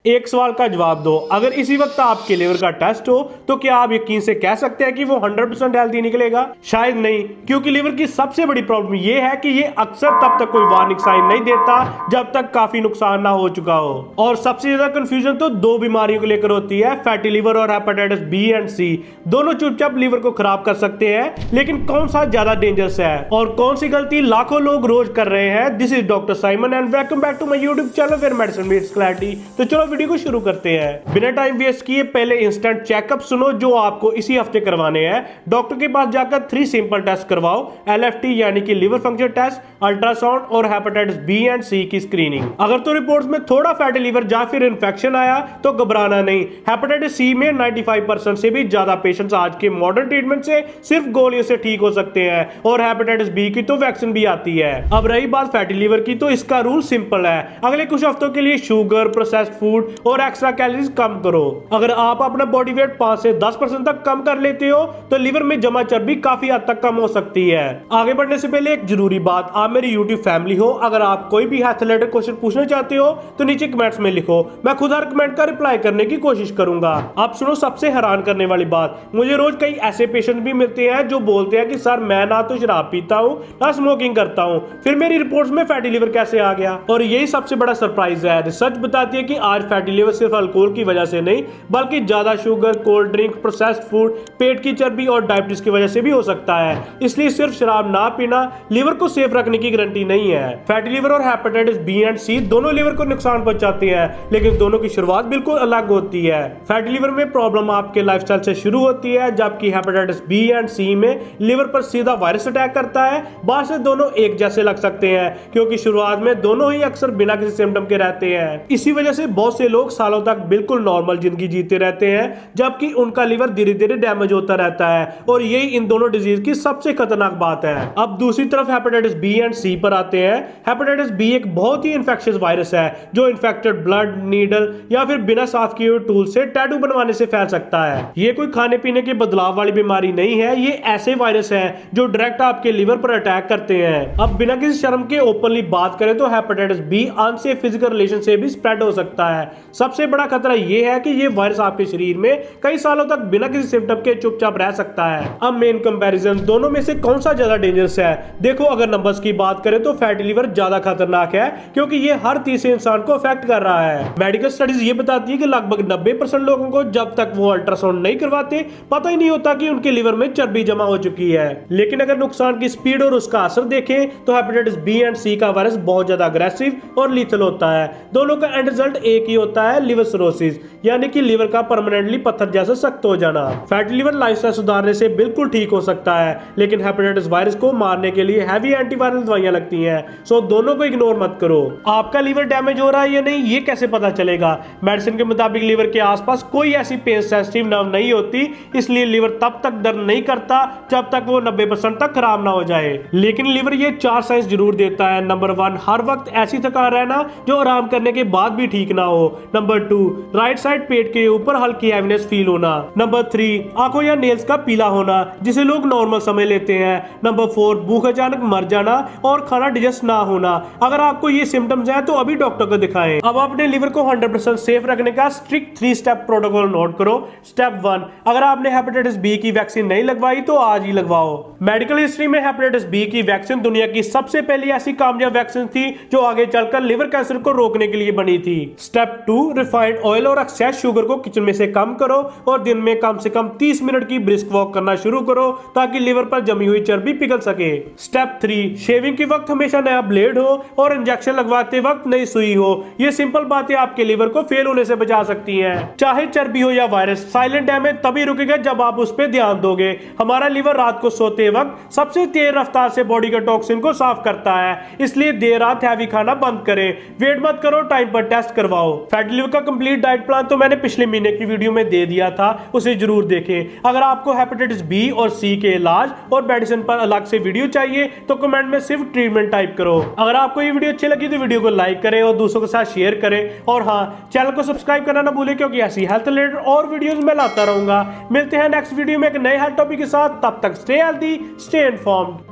एक सवाल का जवाब दो। अगर इसी वक्त आपके लिवर का टेस्ट हो तो क्या आप यकीन से कह सकते हैं कि वो 100% हेल्थी निकलेगा? शायद नहीं, क्योंकि लिवर की सबसे बड़ी प्रॉब्लम ये है कि ये अक्सर तब तक कोई वार्निंग साइन नहीं देता जब तक काफी नुकसान ना हो चुका हो। और सबसे ज्यादा कंफ्यूजन तो दो बीमारियों को लेकर होती है, फैटी लिवर और हेपेटाइटिस बी एंड सी। दोनों चुपचाप लिवर को खराब कर सकते हैं, लेकिन कौन सा ज्यादा डेंजरस है और कौन सी गलती लाखों लोग रोज कर रहे हैं? This is doctor Simon and welcome back to my YouTube channel where medicine meets clarity. तो चलो वीडियो को शुरू करते हैं। बिना टाइम वेस्ट किए पहले इंस्टेंट चेकअप सुनो जो आपको इसी हफ्ते करवाने हैं। डॉक्टर के पास जाकर 3 सिंपल टेस्ट करवाओ, LFT यानी कि लिवर फंक्शन टेस्ट, अल्ट्रासाउंड और हेपेटाइटिस बी एंड सी की स्क्रीनिंग। अगर तो रिपोर्ट्स में थोड़ा फैटी लिवर या फिर इन्फेक्शन आया तो घबराना नहीं। हेपेटाइटिस सी में 95% से भी ज्यादा पेशेंट्स आज के मॉडर्न ट्रीटमेंट से सिर्फ गोलियों से ठीक हो सकते हैं, और हेपेटाइटिस बी की तो वैक्सीन भी आती है। अब रही बात फैटी लिवर की, तो इसका रूल सिंपल है। अगले कुछ हफ्तों के लिए शुगर, प्रोसेस्ड फूड और एक्स्ट्रा कैलोरीज कम करो। अगर आप अपना बॉडी वेट 5 से 10% तक कम कर लेते हो तो लिवर में जमा चर्बी काफी हद तक कम हो सकती है। आगे बढ़ने से पहले एक जरूरी बात, आप मेरी यूट्यूब फैमिली हो, अगर आप कोई भी हेल्थ रिलेटेड क्वेश्चन पूछना चाहते हो तो नीचे कमेंट्स में लिखो, मैं खुद हर कमेंट का रिप्लाई करने की कोशिश करूंगा। आप सुनो सबसे हैरान करने वाली बात, मुझे रोज कई ऐसे पेशेंट भी मिलते हैं जो बोलते हैं कि सर मैं ना तो शराब पीता हूँ ना स्मोकिंग करता हूँ, फिर मेरी रिपोर्ट्स में फैटी लिवर कैसे आ गया? और यही सबसे बड़ा सरप्राइज है। रिसर्च बताती है कि आज फैटी लिवर सिर्फ अल्कोहल की वजह से नहीं, बल्कि ज्यादा sugar, cold drink, processed food, पेट की चर्बी और डायबिटीज की वजह से भी हो सकता है। इसलिए सिर्फ शराब ना पीना लिवर को सेफ रखने की गारंटी नहीं है। फैटी लिवर और हेपेटाइटिस बी एंड सी दोनों लिवर को नुकसान पहुंचाते हैं, लेकिन दोनों की शुरुआत बिल्कुल अलग होती है। फैटी लिवर में प्रॉब्लम आपके लाइफस्टाइल से शुरू होती है, जबकि हेपेटाइटिस बी एंड सी में लिवर पर सीधा वायरस अटैक करता है। बाहर से दोनों एक जैसे लग सकते हैं, क्योंकि शुरुआत में दोनों ही अक्सर बिना किसी सिम्टम के रहते हैं। इसी वजह से बहुत से लोग सालों तक बिल्कुल नॉर्मल जिंदगी जीते रहते हैं, जबकि उनका लिवर धीरे धीरे डैमेज होता रहता है। और यही इन दोनों डिजीज की सबसे खतरनाक बात है। अब दूसरी तरफ हेपेटाइटिस बी एंड सी पर आते हैं। हेपेटाइटिस बी एक बहुत ही इंफेक्शियस वायरस है जो इन्फेक्टेड ब्लड, नीडल या फिर बिना साफ किए हुए टूल से टैटू बनवाने से फैल सकता है। ये कोई खाने पीने के बदलाव वाली बीमारी नहीं है, ये ऐसे वायरस है जो डायरेक्ट आपके लिवर पर अटैक करते हैं। अब बिना किसी शर्म के ओपनली बात करें तो hepatitis B unsafe physical relation से भी स्प्रेड हो सकता है। सबसे बड़ा खतरा यह है कि ये वायरस आपके शरीर में कई सालों तक बिना किसी सिम्टम के चुपचाप रह सकता है। अब मेन कंपैरिजन, दोनों में से कौन सा ज्यादा डेंजरस है? देखो, अगर नंबर्स की बात करें तो फैटी लिवर ज्यादा खतरनाक है, क्योंकि ये हर तीसरे इंसान को अफेक्ट कर रहा है। मेडिकल स्टडीज ये बताती है कि लगभग 90% लोगों को जब तक वो अल्ट्रासाउंड नहीं करवाते पता ही नहीं होता कि उनके लिवर में चर्बी जमा हो चुकी है। लेकिन अगर नुकसान की स्पीड और उसका असर देखें तो हेपेटाइटिस बी एंड सी का वायरस बहुत ज्यादा अग्रेसिव और लीथल होता है। दोनों का एंड रिजल्ट एक ही होता है, लिवर सिरोसिस, यानी कि लिवर का परमानेंटली पत्थर जैसा सख्त हो जाना। फैटी लिवर लाइफस्टाइल सुधारने से बिल्कुल ठीक हो सकता है, लेकिन हेपेटाइटिस वायरस को मारने के लिए हैवी एंटीवायरल दवाइयां लगती हैं। सो दोनों को इग्नोर मत करो। आपका लिवर डैमेज हो रहा है या नहीं ये कैसे पता चलेगा? मेडिसिन के मुताबिक लिवर के आसपास कोई ऐसी पेन सेंसिटिव नर्व नहीं होती, इसलिए लिवर तब तक दर्द नहीं करता जब तक वो 90% तक खराब ना हो जाए। लेकिन लिवर ये 4 साइंस जरूर देता है। नंबर 1, हर वक्त ऐसी थकान रहना जो आराम करने के बाद भी ठीक ना हो। नंबर 2, राइट साइड पेट के ऊपर हल्की हैवीनेस फील होना। नंबर 3, आंखों या नेल्स का पीला होना जिसे लोग नॉर्मल समझ लेते हैं। नंबर 4, भूख अचानक मर जाना और खाना डिजेस्ट ना होना। अगर आपको ये सिम्टम्स हैं तो अभी डॉक्टर को दिखाएं। अब अपने लिवर को 100% सेफ रखने का स्ट्रिक्ट 3 स्टेप प्रोटोकॉल नोट करो। स्टेप 1, अगर आपने हेपेटाइटिस बी की वैक्सीन नहीं लगवाई तो आज ही लगवाओ। मेडिकल हिस्ट्री में हेपेटाइटिस बी की वैक्सीन दुनिया की सबसे पहली ऐसी कामयाब वैक्सीन थी जो आगे चलकर लिवर कैंसर को रोकने के लिए बनी थी। स्टेप 2, रिफाइंड ऑयल और एक्सेस शुगर को किचन में से कम करो और दिन में कम से कम 30 मिनट की ब्रिस्क वॉक करना शुरू करो ताकि लिवर पर जमी हुई चर्बी पिघल सके। स्टेप 3, शेविंग के वक्त हमेशा नया ब्लेड हो और इंजेक्शन लगवाते वक्त नई सुई हो। ये सिंपल बातें आपके लिवर को फेल होने से बचा सकती हैं। चाहे चर्बी हो या वायरस, साइलेंट डैमेज तभी रुकेगा जब आप उस पर ध्यान दोगे। हमारा लिवर रात को सोते वक्त सबसे तेज रफ्तार से बॉडी के टॉक्सिन को साफ करता है, इसलिए देर रात हैवी खाना बंद करें। वेट मत करो, टाइम पर टेस्ट करवाओ। फैटी लिवर का कंप्लीट डाइट प्लान तो मैंने पिछले महीने की वीडियो में दे दिया था, उसे जरूर देखें। अगर आपको हेपेटाइटिस बी और सी के इलाज और मेडिसिन पर अलग से वीडियो चाहिए तो कमेंट में सिर्फ ट्रीटमेंट टाइप करो। अगर आपको ये वीडियो अच्छी लगी तो वीडियो को लाइक करें और दूसरों के साथ शेयर करें, और हाँ, चैनल को सब्सक्राइब करना ना भूलें, क्योंकि ऐसी हेल्थ रिलेटेड और वीडियोस मैं लाता रहूंगा। मिलते हैं नेक्स्ट वीडियो में एक नए हेल्थ टॉपिक के साथ। तब तक स्टे हेल्दी, स्टे इन्फॉर्म्ड।